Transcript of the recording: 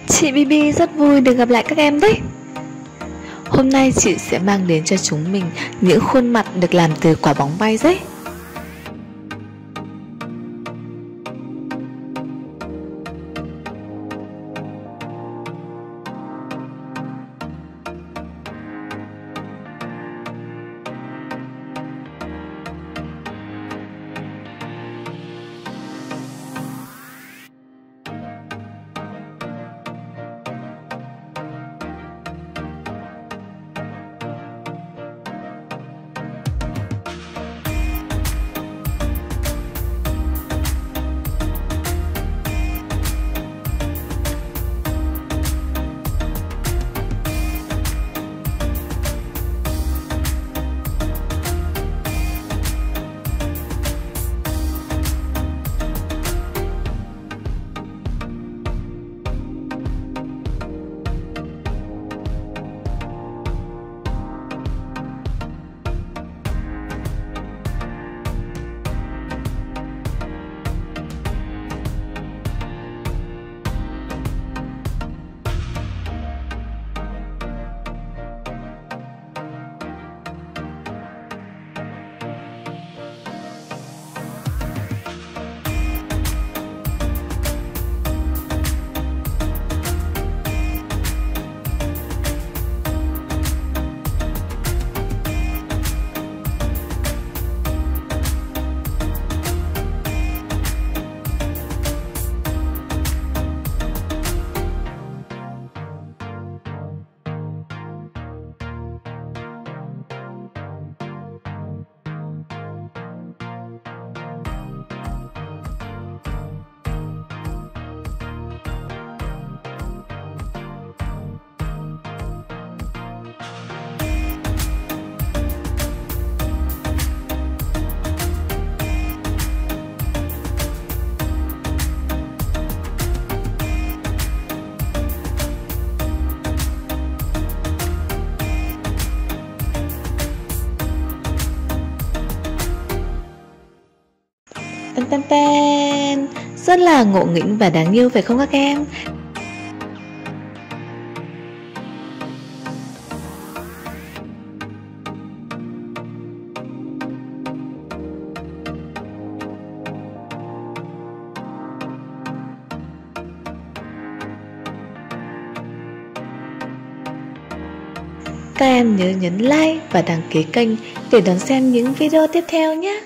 Chị Bibi rất vui được gặp lại các em đấy. Hôm nay chị sẽ mang đến cho chúng mình những khuôn mặt được làm từ quả bóng bay đấy. Tan tan tan. Rất là ngộ nghĩnh và đáng yêu phải không các em? Các em nhớ nhấn like và đăng ký kênh để đón xem những video tiếp theo nhé.